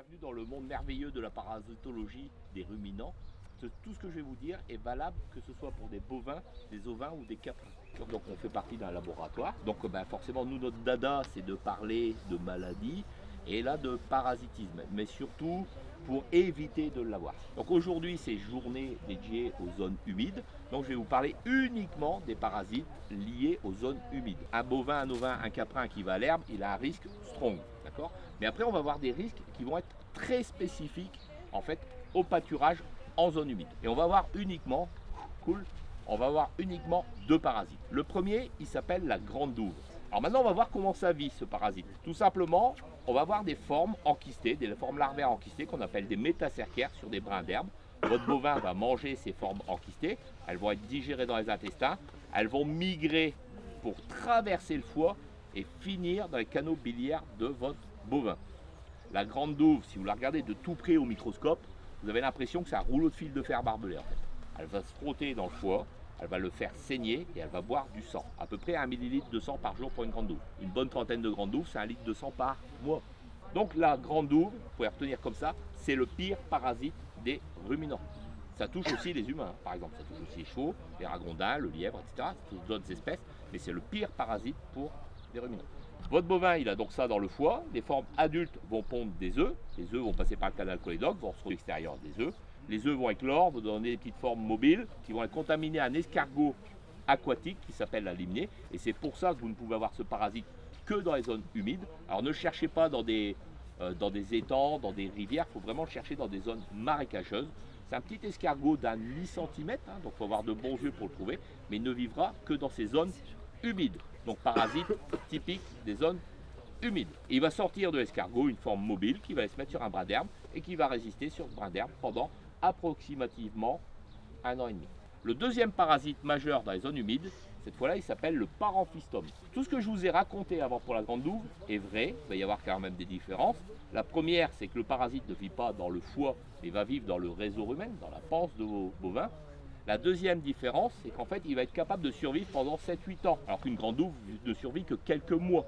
Bienvenue dans le monde merveilleux de la parasitologie des ruminants. Tout ce que je vais vous dire est valable que ce soit pour des bovins, des ovins ou des caprins. Donc on fait partie d'un laboratoire. Donc forcément nous notre dada c'est de parler de maladies et là de parasitisme, mais surtout pour éviter de l'avoir. Donc aujourd'hui c'est journée dédiée aux zones humides. Donc je vais vous parler uniquement des parasites liés aux zones humides. Un bovin, un ovin, un caprin qui va à l'herbe, il a un risque strong, d'accord? Mais après on va avoir des risques qui vont être très spécifiques en fait au pâturage en zone humide. Et on va avoir uniquement, on va avoir uniquement deux parasites. Le premier, il s'appelle la grande douve. Alors maintenant, on va voir comment ça vit ce parasite. Tout simplement, on va avoir des formes enquistées, des formes larvaires enquistées qu'on appelle des métacercaires sur des brins d'herbe. Votre bovin va manger ces formes enquistées, elles vont être digérées dans les intestins, elles vont migrer pour traverser le foie et finir dans les canaux biliaires de votre bovin. La grande douve, si vous la regardez de tout près au microscope, vous avez l'impression que c'est un rouleau de fil de fer barbelé en fait. Elle va se frotter dans le foie, elle va le faire saigner et elle va boire du sang. À peu près 1 millilitre de sang par jour pour une grande douve. Une bonne trentaine de grandes douves, c'est 1 litre de sang par mois. Donc la grande douve, vous pouvez retenir comme ça, c'est le pire parasite des ruminants. Ça touche aussi les humains, par exemple. Ça touche aussi les chevaux, les ragondins, le lièvre, etc. Ça touche d'autres espèces, mais c'est le pire parasite pour les ruminants. Votre bovin, il a donc ça dans le foie. Les formes adultes vont pondre des œufs. Les œufs vont passer par le canal cholédoque, vont se retrouver à l'extérieur des œufs. Les œufs vont éclore, vont donner des petites formes mobiles qui vont être contaminées à un escargot aquatique qui s'appelle la limnée. Et c'est pour ça que vous ne pouvez avoir ce parasite que dans les zones humides. Alors ne cherchez pas dans des étangs, dans des rivières. Il faut vraiment le chercher dans des zones marécageuses. C'est un petit escargot d'un 8 cm, donc il faut avoir de bons yeux pour le trouver. Mais il ne vivra que dans ces zones humides. Donc parasite typique des zones humides. Et il va sortir de l'escargot une forme mobile qui va se mettre sur un brin d'herbe et qui va résister sur ce brin d'herbe pendant approximativement 1 an et demi. Le deuxième parasite majeur dans les zones humides, cette fois-là, il s'appelle le paramphistome. Tout ce que je vous ai raconté avant pour la grande douve est vrai, il va y avoir quand même des différences. La première, c'est que le parasite ne vit pas dans le foie, mais va vivre dans le réseau rumen, dans la panse de vos bovins. La deuxième différence, c'est qu'en fait, il va être capable de survivre pendant 7-8 ans, alors qu'une grande douve ne survit que quelques mois.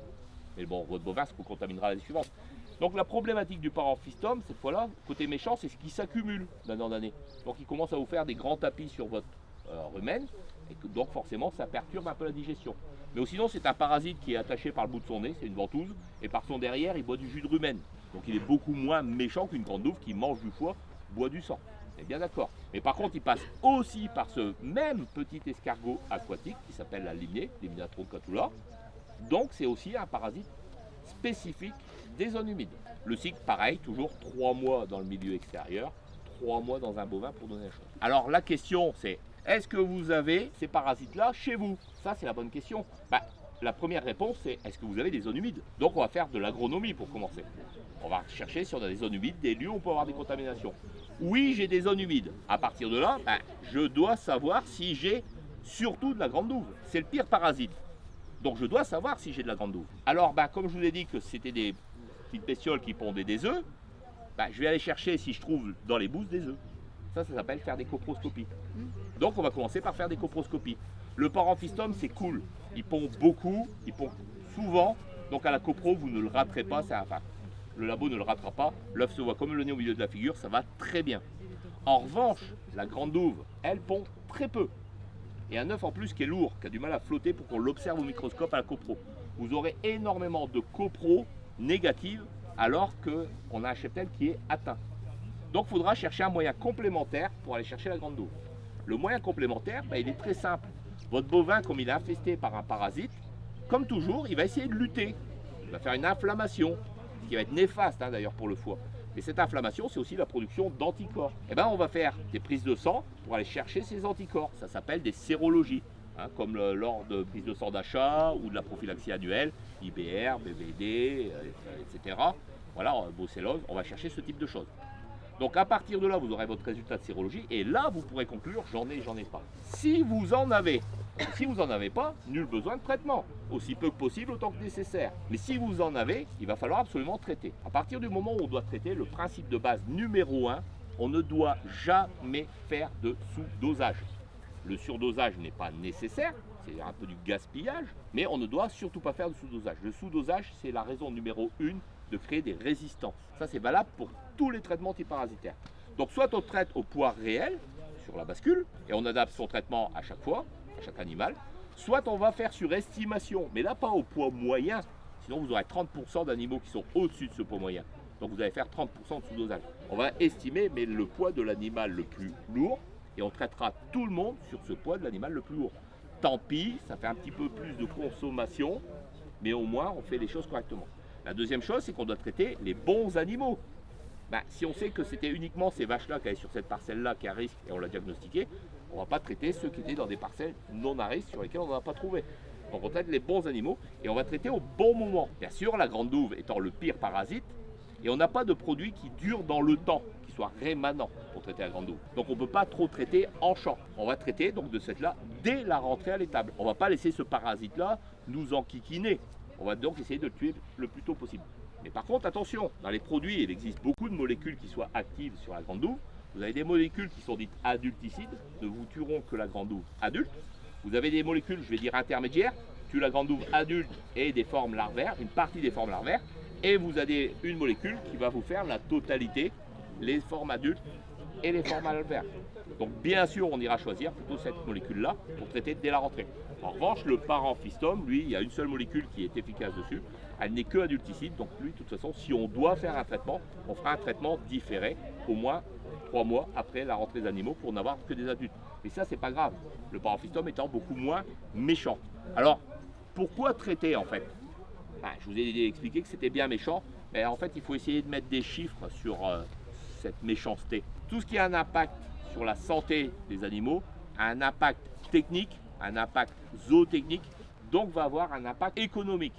Mais bon, votre bovin se contaminera l'année suivante. Donc la problématique du paramphistome, cette fois-là, côté méchant, c'est ce qui s'accumule d'année en année. Donc il commence à vous faire des grands tapis sur votre rumen, et que, donc forcément, ça perturbe un peu la digestion. Mais sinon, c'est un parasite qui est attaché par le bout de son nez, c'est une ventouse, et par son derrière, il boit du jus de rumen. Donc il est beaucoup moins méchant qu'une grande douve qui mange du foie, boit du sang. C'est bien d'accord. Mais par contre, il passe aussi par ce même petit escargot aquatique qui s'appelle la limnée, Limnaton catula. Donc c'est aussi un parasite spécifique des zones humides. Le cycle, pareil, toujours 3 mois dans le milieu extérieur, 3 mois dans un bovin pour donner la chose. Alors la question c'est, est-ce que vous avez ces parasites-là chez vous? Ça c'est la bonne question. La première réponse c'est, est-ce que vous avez des zones humides? Donc on va faire de l'agronomie pour commencer. On va chercher si on a des zones humides, des lieux où on peut avoir des contaminations. Oui, j'ai des zones humides. À partir de là, je dois savoir si j'ai surtout de la grande douve. C'est le pire parasite. Donc je dois savoir si j'ai de la grande douve. Alors comme je vous ai dit que c'était des petites bestioles qui pondaient des œufs, je vais aller chercher si je trouve dans les bousses des œufs. Ça s'appelle faire des coproscopies. Donc on va commencer par faire des coproscopies. Le paramphistome c'est cool. Il pond beaucoup, il pond souvent. Donc à la copro vous ne le raterez pas. Le labo ne le ratera pas. L'œuf se voit comme le nez au milieu de la figure. Ça va très bien. En revanche, la grande douve, elle pond très peu. Et un œuf en plus qui est lourd, qui a du mal à flotter pour qu'on l'observe au microscope à la copro. Vous aurez énormément de copro négatives alors qu'on a un cheptel qui est atteint. Donc il faudra chercher un moyen complémentaire pour aller chercher la grande douve. Le moyen complémentaire, il est très simple. Votre bovin, comme il est infesté par un parasite, comme toujours, il va essayer de lutter. Il va faire une inflammation, ce qui va être néfaste d'ailleurs pour le foie. Mais cette inflammation, c'est aussi la production d'anticorps. On va faire des prises de sang pour aller chercher ces anticorps. Ça s'appelle des sérologies, comme lors de prises de sang d'achat ou de la prophylaxie annuelle, IBR, BVD, etc. Voilà, brucellose, on va chercher ce type de choses. Donc à partir de là, vous aurez votre résultat de sérologie et là, vous pourrez conclure j'en ai pas. Si vous en avez pas, nul besoin de traitement. Aussi peu que possible, autant que nécessaire. Mais si vous en avez, il va falloir absolument traiter. À partir du moment où on doit traiter, le principe de base numéro 1, on ne doit jamais faire de sous-dosage. Le surdosage n'est pas nécessaire, c'est un peu du gaspillage, mais on ne doit surtout pas faire de sous-dosage. Le sous-dosage, c'est la raison numéro 1 de créer des résistances. Ça, c'est valable pour tous les traitements antiparasitaires. Donc, soit on traite au poids réel, sur la bascule, et on adapte son traitement à chaque fois, à chaque animal, soit on va faire sur estimation, mais là, pas au poids moyen, sinon vous aurez 30% d'animaux qui sont au-dessus de ce poids moyen. Donc, vous allez faire 30% de sous-dosage. On va estimer, mais le poids de l'animal le plus lourd, et on traitera tout le monde sur ce poids de l'animal le plus lourd. Tant pis, ça fait un petit peu plus de consommation, mais au moins on fait les choses correctement. La deuxième chose, c'est qu'on doit traiter les bons animaux. Si on sait que c'était uniquement ces vaches-là qui allaient sur cette parcelle-là qui est à risque et on l'a diagnostiqué, on ne va pas traiter ceux qui étaient dans des parcelles non à risque sur lesquelles on n'en a pas trouvé. Donc on traite les bons animaux et on va traiter au bon moment. Bien sûr, la grande douve étant le pire parasite, et on n'a pas de produit qui dure dans le temps, qui soit rémanent pour traiter la grande douve. Donc on ne peut pas trop traiter en champ. On va traiter donc de cette là dès la rentrée à l'étable. On ne va pas laisser ce parasite-là nous enquiquiner. On va donc essayer de le tuer le plus tôt possible. Mais par contre, attention, dans les produits, il existe beaucoup de molécules qui soient actives sur la grande douve. Vous avez des molécules qui sont dites adulticides, ne vous tueront que la grande douve adulte. Vous avez des molécules, je vais dire intermédiaires, tuent la grande douve adulte et des formes larvaires, une partie des formes larvaires. Et vous avez une molécule qui va vous faire la totalité, les formes adultes et les formes larvaires. Donc bien sûr, on ira choisir plutôt cette molécule-là pour traiter dès la rentrée. En revanche, le Paramphistum, lui, il y a une seule molécule qui est efficace dessus. Elle n'est que adulticide, donc lui, de toute façon, si on doit faire un traitement, on fera un traitement différé, au moins 3 mois après la rentrée des animaux, pour n'avoir que des adultes. Mais ça, c'est pas grave, le Paramphistum étant beaucoup moins méchant. Alors, pourquoi traiter en fait? Je vous ai expliqué que c'était bien méchant, mais en fait, il faut essayer de mettre des chiffres sur cette méchanceté. Tout ce qui a un impact sur la santé des animaux a un impact technique, un impact zootechnique, donc va avoir un impact économique.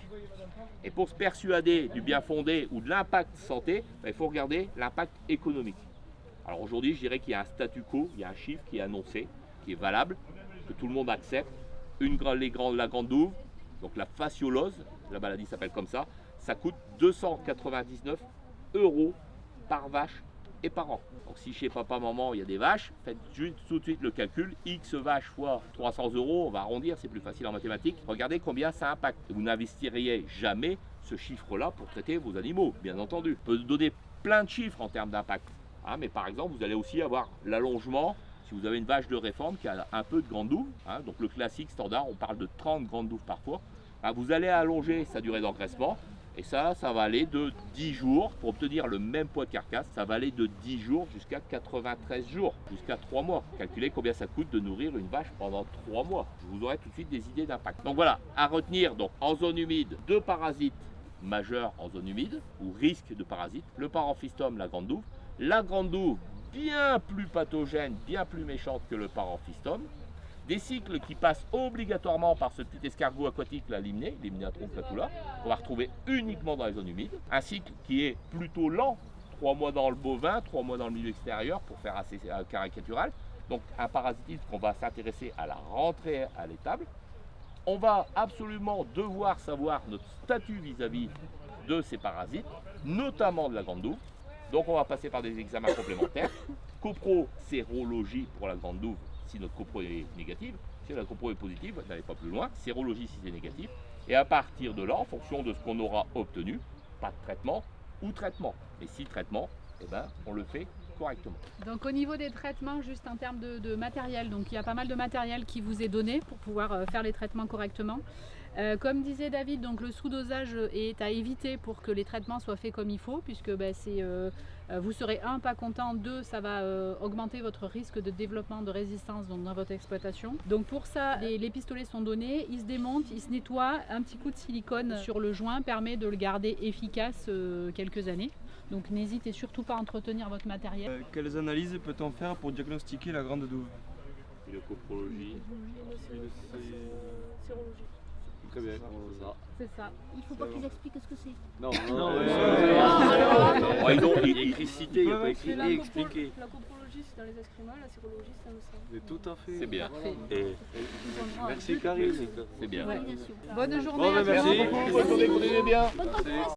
Et pour se persuader du bien fondé ou de l'impact santé, il faut regarder l'impact économique. Alors aujourd'hui, je dirais qu'il y a un statu quo, il y a un chiffre qui est annoncé, qui est valable, que tout le monde accepte. La grande douve, donc la fasciolose, la maladie s'appelle comme ça coûte 299 € par vache et par an. Donc si chez papa, maman, il y a des vaches, faites juste tout de suite le calcul, X vaches fois 300 €, on va arrondir, c'est plus facile en mathématiques. Regardez combien ça impacte. Vous n'investiriez jamais ce chiffre-là pour traiter vos animaux, bien entendu. On peut donner plein de chiffres en termes d'impact. Mais par exemple, vous allez aussi avoir l'allongement. Si vous avez une vache de réforme qui a un peu de grande douve, donc le classique standard, on parle de 30 grandes douves par fois, vous allez allonger sa durée d'engraissement. Et ça va aller de 10 jours, pour obtenir le même poids de carcasse, ça va aller de 10 jours jusqu'à 93 jours, jusqu'à 3 mois. Calculez combien ça coûte de nourrir une vache pendant 3 mois. Vous aurez tout de suite des idées d'impact. Donc voilà, à retenir, donc en zone humide, 2 parasites majeurs en zone humide, ou risque de parasites, le Paramphistum, la grande douve. La grande douve, bien plus pathogène, bien plus méchante que le Paramphistum. Des cycles qui passent obligatoirement par ce petit escargot aquatique, la limnée, Limnatum platula, qu'on va retrouver uniquement dans les zones humides. Un cycle qui est plutôt lent, 3 mois dans le bovin, 3 mois dans le milieu extérieur, pour faire assez caricatural. Donc un parasitisme qu'on va s'intéresser à la rentrée à l'étable. On va absolument devoir savoir notre statut vis-à-vis de ces parasites, notamment de la grande douve. Donc on va passer par des examens complémentaires. Copro-sérologie pour la grande douve, si notre copro est négative. Si la copro est positive, n'allez pas plus loin. Sérologie si c'est négatif. Et à partir de là, en fonction de ce qu'on aura obtenu, pas de traitement ou traitement. Mais si traitement, on le fait correctement. Donc au niveau des traitements, juste en termes de matériel, donc il y a pas mal de matériel qui vous est donné pour pouvoir faire les traitements correctement. Comme disait David, donc le sous-dosage est à éviter pour que les traitements soient faits comme il faut, puisque vous serez pas content, 2, ça va augmenter votre risque de développement de résistance donc, dans votre exploitation. Donc pour ça, les pistolets sont donnés, ils se démontent, ils se nettoient, un petit coup de silicone sur le joint permet de le garder efficace quelques années. Donc n'hésitez surtout pas à entretenir votre matériel. Quelles analyses peut-on faire pour diagnostiquer la grande douve? Une coprologie. Sérologie. Très bien, c'est ça. Il faut pas qu'ils expliquent ce que c'est. Non, non. Ils ont écrit cité, il n'y a pas écrit La expliqué. La coprologie c'est dans les excréments, la sérologie c'est dans le sang. Mais tout à fait. C'est bien. Et merci Karine. C'est bien. Bonne journée. Merci. Bonne journée, continuez bien. Bonne continuation.